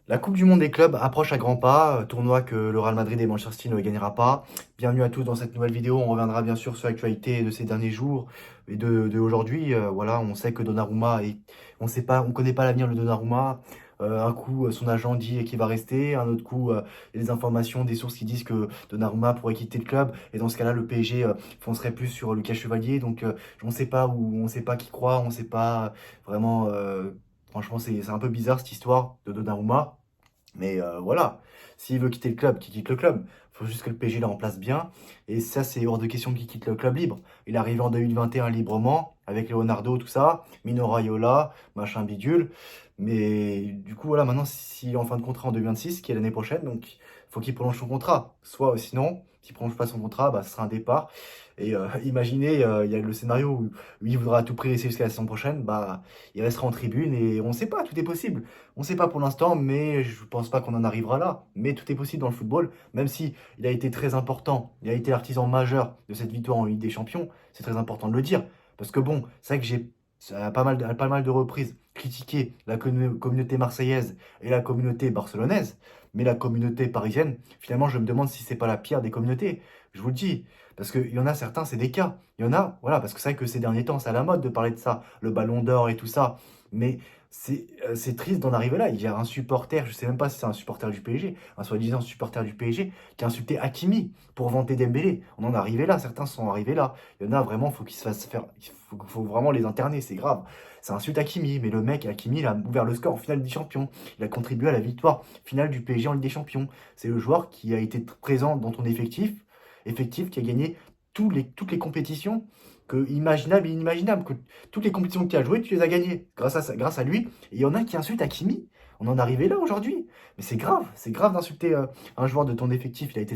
La Coupe du Monde des clubs approche à grands pas, tournoi que le Real Madrid et Manchester City ne gagnera pas. Bienvenue à tous dans cette nouvelle vidéo. On reviendra bien sûr sur l'actualité de ces derniers jours et de aujourd'hui. Voilà, on sait que Donnarumma on sait pas, on connaît pas l'avenir de Donnarumma. Un coup, son agent dit qu'il va rester, un autre coup, il y a des informations, des sources qui disent que Donnarumma pourrait quitter le club. Et dans ce cas-là, le PSG foncerait plus sur Lucas Chevalier. Donc, on ne sait pas où, on sait pas qui croire, on ne sait pas vraiment. Franchement, c'est un peu bizarre cette histoire de Donnarumma. Mais voilà, s'il veut quitter le club, qu'il quitte le club. Il faut juste que le PSG le remplace bien. Et ça, c'est hors de question qu'il quitte le club libre. Il est arrivé en 2021 librement, avec Leonardo, tout ça, Mino Raiola, machin bidule. Mais du coup, voilà, maintenant, s'il est en fin de contrat en 2026, qui est l'année prochaine, donc il faut qu'il prolonge son contrat. Soit sinon, s'il ne prolonge pas son contrat, bah, ce sera un départ. Et imaginez, il y a le scénario où il voudra à tout prix rester jusqu'à la saison prochaine, bah, il restera en tribune et on ne sait pas, tout est possible. On ne sait pas pour l'instant, mais je ne pense pas qu'on en arrivera là. Mais tout est possible dans le football, même si il a été très important, il a été l'artisan majeur de cette victoire en Ligue des Champions, c'est très important de le dire. Parce que bon, c'est vrai que j'ai à pas mal de reprises critiqué la communauté marseillaise et la communauté barcelonaise, mais la communauté parisienne, finalement, je me demande si c'est pas la pire des communautés. Je vous le dis, parce qu'il y en a certains, c'est des cas. Il y en a, voilà, parce que c'est vrai que ces derniers temps, c'est à la mode de parler de ça, le ballon d'or et tout ça. Mais c'est triste d'en arriver là. Il y a un supporter, je sais même pas si c'est un supporter du PSG, un soi-disant supporter du PSG, qui a insulté Hakimi pour vanter Dembélé. On en est arrivé là, certains sont arrivés là. Il y en a vraiment, faut qu'ils se fassent faire, faut vraiment les interner, c'est grave. Ça insulte Hakimi, mais le mec, Hakimi, il a ouvert le score en finale des champions. Il a contribué à la victoire finale du PSG en Ligue des Champions. C'est le joueur qui a été présent dans ton effectif qui a gagné toutes les compétitions imaginables et inimaginables. Que toutes les compétitions que tu as jouées, tu les as gagnées grâce à lui. Et il y en a qui insultent Hakimi. On en est arrivé là aujourd'hui. Mais c'est grave d'insulter un joueur de ton effectif. Il a été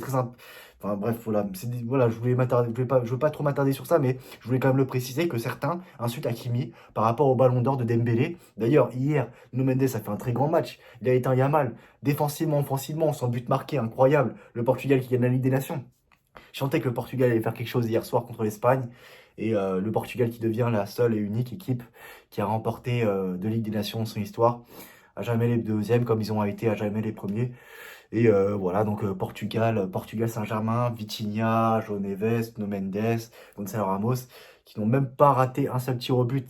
Enfin bref, voilà, voilà je veux pas trop m'attarder sur ça, mais je voulais quand même le préciser que certains insultent Hakimi par rapport au ballon d'or de Dembélé. D'ailleurs, hier, Nuno Mendes a fait un très grand match. Il a été un Yamal, défensivement, offensivement, sans but marqué, incroyable. Le Portugal qui gagne la Ligue des Nations. Je sentais que le Portugal allait faire quelque chose hier soir contre l'Espagne. Et le Portugal qui devient la seule et unique équipe qui a remporté de Ligue des Nations son histoire. À jamais les deuxièmes, comme ils ont été à jamais les premiers. Et voilà, donc Portugal Saint-Germain, Vitinha, João Neves, Nuno Mendes, Gonçalo Ramos, qui n'ont même pas raté un seul tir au but.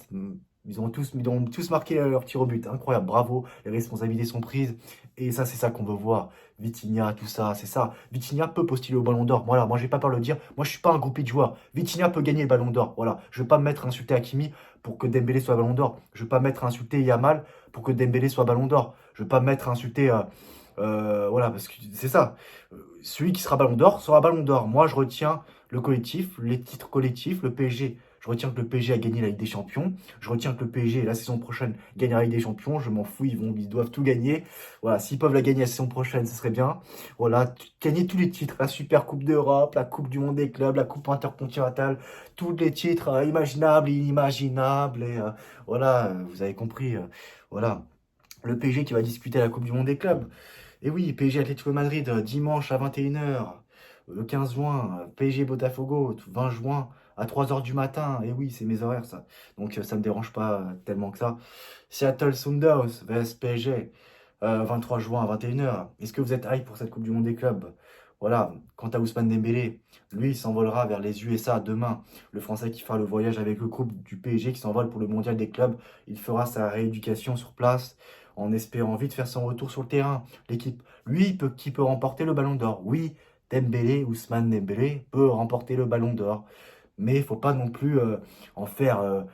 Ils ont tous marqué leur tir au but. Incroyable, bravo. Les responsabilités sont prises. Et ça, c'est ça qu'on veut voir. Vitinha, tout ça, c'est ça. Vitinha peut postuler au Ballon d'Or. Voilà, moi, j'ai pas peur de le dire. Moi, je suis pas un groupie de joueurs. Vitinha peut gagner le Ballon d'Or. Voilà, je vais pas me mettre à insulter Hakimi pour que Dembélé soit Ballon d'Or. Je vais pas me mettre à insulter Yamal pour que Dembélé soit Ballon d'Or. Je vais pas me mettre à insulter voilà, parce que c'est ça. Celui qui sera Ballon d'Or sera Ballon d'Or. Moi, je retiens le collectif, les titres collectifs, le PSG. Je retiens que le PSG a gagné la Ligue des Champions. Je retiens que le PSG, la saison prochaine, gagnera la Ligue des Champions. Je m'en fous, ils doivent tout gagner. Voilà, s'ils peuvent la gagner la saison prochaine, ce serait bien. Voilà, gagner tous les titres. La Super Coupe d'Europe, la Coupe du Monde des clubs, la Coupe intercontinentale. Tous les titres imaginables, inimaginables. Et voilà, vous avez compris. Voilà, le PSG qui va disputer la Coupe du Monde des clubs. Et oui, PSG Atlético Madrid, dimanche à 21 h, le 15 juin, PSG Botafogo, 20 juin à 3 h du matin. Et oui, c'est mes horaires ça. Donc ça me dérange pas tellement que ça. Seattle Sounders vs PSG, 23 juin à 21 h. Est-ce que vous êtes hype pour cette Coupe du Monde des clubs? Voilà, quant à Ousmane Dembélé, lui, il s'envolera vers les USA demain. Le Français qui fera le voyage avec le groupe du PSG qui s'envole pour le mondial des clubs, il fera sa rééducation sur place en espérant vite faire son retour sur le terrain. L'équipe, qui peut remporter le ballon d'or. Oui, Dembélé, Ousmane Dembélé peut remporter le ballon d'or. Mais il ne faut pas non plus en faire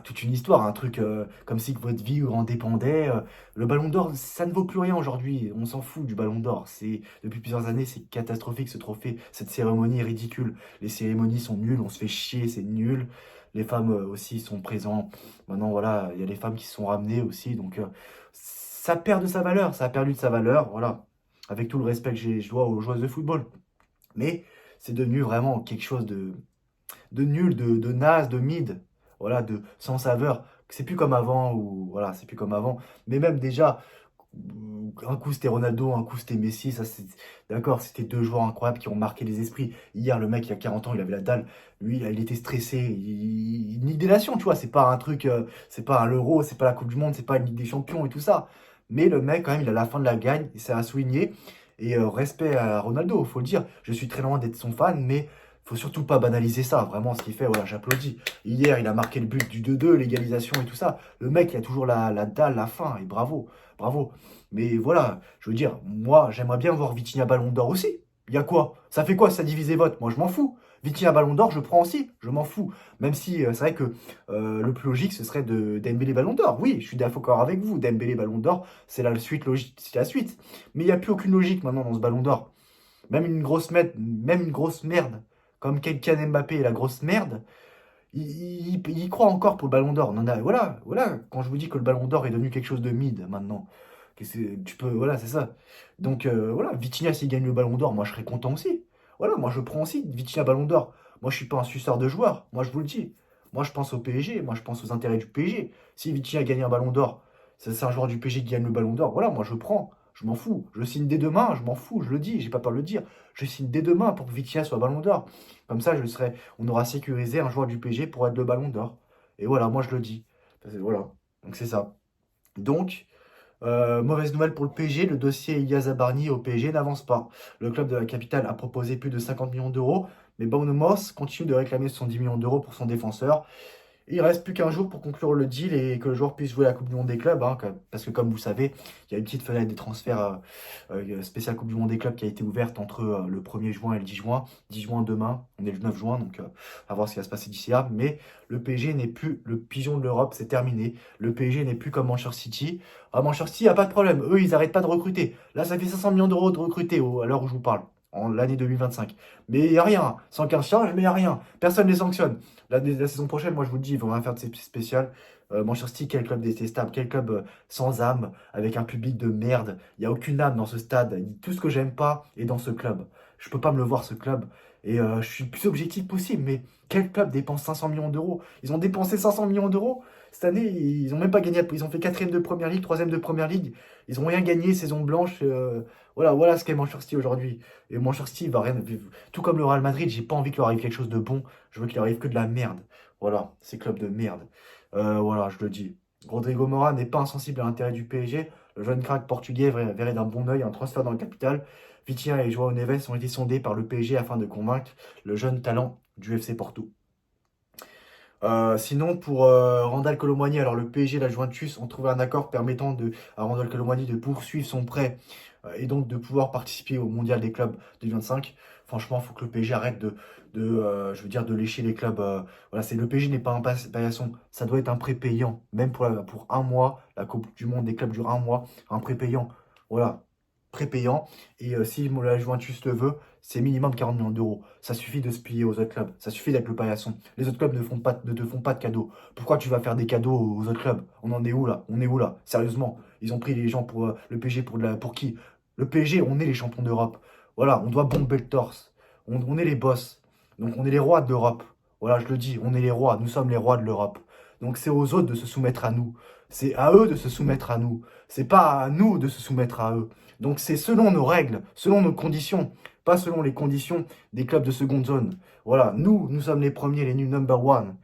toute une histoire, un truc comme si votre vie en dépendait. Le ballon d'or, ça ne vaut plus rien aujourd'hui. On s'en fout du ballon d'or. Depuis plusieurs années, c'est catastrophique ce trophée. Cette cérémonie est ridicule. Les cérémonies sont nulles, on se fait chier, c'est nul. Les femmes aussi sont présentes. Maintenant, voilà, il y a les femmes qui se sont ramenées aussi. Donc, ça perd de sa valeur. Ça a perdu de sa valeur. Voilà. Avec tout le respect que je dois aux joueuses de football. Mais c'est devenu vraiment quelque chose de nul, de naze, de mid, voilà, de sans saveur. C'est plus comme avant, ou voilà, c'est plus comme avant. Mais même déjà, un coup c'était Ronaldo, un coup c'était Messi, ça c'est d'accord, c'était deux joueurs incroyables qui ont marqué les esprits. Hier, le mec, il a 40 ans, il avait la dalle. Lui, il était stressé. Une Ligue des Nations, tu vois, c'est pas un truc, c'est pas un Euro, c'est pas la Coupe du Monde, c'est pas une Ligue des Champions et tout ça. Mais le mec, quand même, il a la fin de la gagne, et c'est à souligner. Et respect à Ronaldo, faut le dire. Je suis très loin d'être son fan, mais faut surtout pas banaliser ça. Vraiment, ce qu'il fait, voilà, j'applaudis. Hier, il a marqué le but du 2-2, l'égalisation et tout ça. Le mec, il a toujours la dalle, la fin, et bravo, bravo. Mais voilà, je veux dire, moi, j'aimerais bien voir Vitinha Ballon d'Or aussi. Il y a quoi? Ça fait quoi, ça divise les votes? Moi, je m'en fous. Vitinha Ballon d'Or, je prends aussi, je m'en fous. Même si c'est vrai que le plus logique, ce serait de Dembélé Ballon d'Or. Oui, je suis d'accord avec vous. Dembélé Ballon d'Or, c'est la suite logique, c'est la suite. Mais il n'y a plus aucune logique maintenant dans ce Ballon d'Or. Même une grosse merde, comme Kylian Mbappé est la grosse merde, il y croit encore pour le Ballon d'Or. Voilà, voilà. Quand je vous dis que le Ballon d'Or est devenu quelque chose de mid maintenant, tu peux, voilà, c'est ça. Donc voilà, Vitinha s'il gagne le Ballon d'Or, moi je serais content aussi. Voilà, moi je prends aussi Vitinha Ballon d'Or. Moi je suis pas un suceur de joueurs. Moi je vous le dis. Moi je pense au PSG. Moi je pense aux intérêts du PSG. Si Vitinha gagne un Ballon d'Or, c'est un joueur du PSG qui gagne le Ballon d'Or. Voilà, moi je prends. Je m'en fous. Je signe dès demain. Je m'en fous. Je le dis. J'ai pas peur de le dire. Je signe dès demain pour que Vitinha soit Ballon d'Or. Comme ça, on aura sécurisé un joueur du PSG pour être le Ballon d'Or. Et voilà, moi je le dis. Voilà. Donc c'est ça. Donc, mauvaise nouvelle pour le PSG, le dossier Ilias Zabarni au PSG n'avance pas. Le club de la capitale a proposé plus de 50 millions d'euros, mais Bournemouth continue de réclamer 70 millions d'euros pour son défenseur. Il reste plus qu'un jour pour conclure le deal et que le joueur puisse jouer la Coupe du Monde des clubs, hein, parce que comme vous savez, il y a une petite fenêtre des transferts spéciale Coupe du Monde des clubs qui a été ouverte entre le 1er juin et le 10 juin. 10 juin demain, on est le 9 juin, donc à voir ce qui va se passer d'ici là. Mais le PSG n'est plus le pigeon de l'Europe, c'est terminé. Le PSG n'est plus comme Manchester City. À Manchester City, il n'y a pas de problème. Eux, ils n'arrêtent pas de recruter. Là, ça fait 500 millions d'euros de recruter à l'heure où je vous parle, en l'année 2025. Mais il n'y a rien. 115 charges, mais il n'y a rien. Personne ne les sanctionne. La saison prochaine, moi je vous le dis, ils vont rien faire de spécial. Manchester City, quel club détestable, quel club sans âme, avec un public de merde. Il n'y a aucune âme dans ce stade. Tout ce que j'aime pas est dans ce club. Je peux pas me le voir, ce club. Et je suis le plus objectif possible. Mais quel club dépense 500 millions d'euros? Ils ont dépensé 500 millions d'euros cette année. Ils ont même pas gagné. Ils ont fait quatrième de première ligue, troisième de première ligue. Ils ont rien gagné, saison blanche. Voilà, voilà ce qu'est Manchester City aujourd'hui. Et Manchester City va rien. Tout comme le Real Madrid, j'ai pas envie qu'il leur arrive quelque chose de bon. Je veux qu'il leur arrive que de la merde. Voilà, ces clubs de merde. Voilà, je le dis. Rodrigo Mora n'est pas insensible à l'intérêt du PSG. Le jeune crack portugais verrait d'un bon oeil un transfert dans le capital. Vitinha et João Neves ont été sondés par le PSG afin de convaincre le jeune talent du FC Porto. Sinon, pour Randal Colomwani, alors le PSG et la Juventus ont trouvé un accord permettant à Randal Colomwani de poursuivre son prêt et donc de pouvoir participer au Mondial des clubs 2025. Franchement, il faut que le PSG arrête je veux dire, de lécher les clubs. Voilà, le PSG n'est pas un paillasson, ça doit être un prêt payant. Même pour un mois, la Coupe du Monde des clubs dure un mois, un prêt payant. Voilà, prêt payant. Et si la Juventus le veut, c'est minimum 40 millions d'euros. Ça suffit de se plier aux autres clubs. Ça suffit d'être le paillasson. Les autres clubs ne te font pas de cadeaux. Pourquoi tu vas faire des cadeaux aux autres clubs? On en est où là? On est où là? Sérieusement, ils ont pris les gens pour le PSG pour qui? Le PSG, on est les champions d'Europe. Voilà, on doit bomber le torse. On est les boss. Donc on est les rois d'Europe. Voilà, je le dis, on est les rois. Nous sommes les rois de l'Europe. Donc c'est aux autres de se soumettre à nous. C'est à eux de se soumettre à nous. C'est pas à nous de se soumettre à eux. Donc c'est selon nos règles, selon nos conditions, pas selon les conditions des clubs de seconde zone. Voilà, nous sommes les premiers, les number one.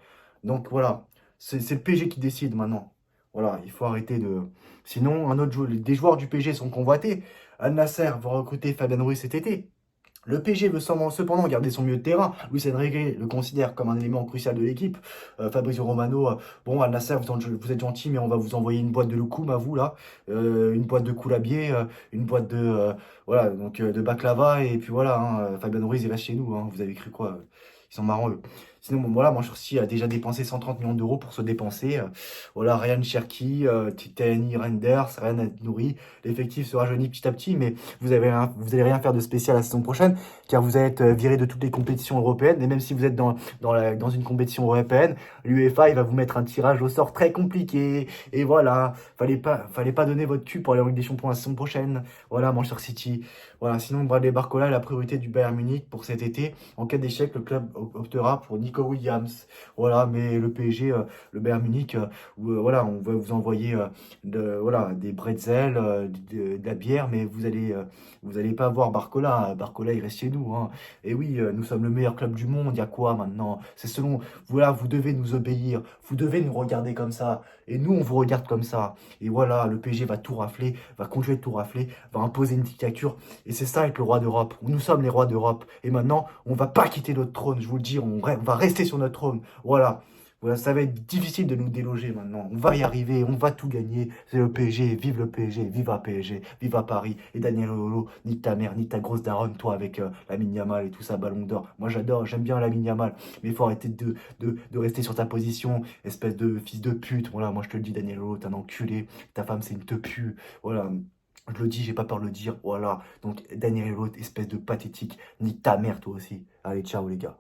Donc voilà, c'est le PSG qui décide maintenant. Voilà, il faut arrêter de... Sinon, des joueurs du PSG sont convoités. Al Nasser va recruter Fabien Ruiz cet été. Le PSG veut cependant garder son milieu de terrain. Luis Enrique le considère comme un élément crucial de l'équipe. Fabrizio Romano, bon, Al Nassr, vous êtes gentil, mais on va vous envoyer une boîte de loukoum à vous, là. Une boîte de koulabier, une boîte voilà, donc de baklava, et puis voilà, hein, Fabien Ruiz, il reste chez nous, hein, vous avez cru quoi? Ils sont marrants, eux. Sinon, bon, voilà, Manchester City a déjà dépensé 130 millions d'euros pour se dépenser. Voilà, Ryan Cherki, Titani Renders, Ryan Nouri. L'effectif se rajeunit petit à petit, mais vous allez rien faire de spécial la saison prochaine, car vous allez être viré de toutes les compétitions européennes. Et même si vous êtes dans une compétition européenne, l'UEFA, il va vous mettre un tirage au sort très compliqué. Et voilà, fallait pas donner votre cul pour aller en Ligue des Champions la saison prochaine. Voilà, Manchester City. Voilà, sinon, Bradley Barcola est la priorité du Bayern Munich pour cet été. En cas d'échec, le club optera pour Nico Nico Williams. Voilà, mais le PSG, le Bayern Munich, voilà, on va vous envoyer voilà, des bretzels, de la bière, mais vous allez pas voir Barcola. Barcola, il reste chez nous, hein. Et oui, nous sommes le meilleur club du monde. Il y a quoi maintenant? C'est selon, voilà, vous devez nous obéir. Vous devez nous regarder comme ça. Et nous, on vous regarde comme ça. Et voilà, le PSG va tout rafler, va continuer de tout rafler, va imposer une dictature. Et c'est ça être le roi d'Europe. Nous sommes les rois d'Europe. Et maintenant, on va pas quitter notre trône, je vous le dis, on va rester sur notre trône. Voilà. Voilà, ça va être difficile de nous déloger maintenant. On va y arriver, on va tout gagner. C'est le PSG, viva PSG, viva Paris. Et Daniel Lolo, nique ta mère, nique ta grosse daronne, toi avec Lamine Yamal et tout ça, Ballon d'Or. Moi j'adore, j'aime bien Lamine Yamal, mais il faut arrêter de rester sur ta position, espèce de fils de pute. Voilà, moi je te le dis, Daniel Lolo, t'es un enculé, ta femme c'est une tepu. Voilà. Je le dis, j'ai pas peur de le dire, voilà. Donc, Daniel Lolo, espèce de pathétique, nique ta mère toi aussi. Allez, ciao les gars.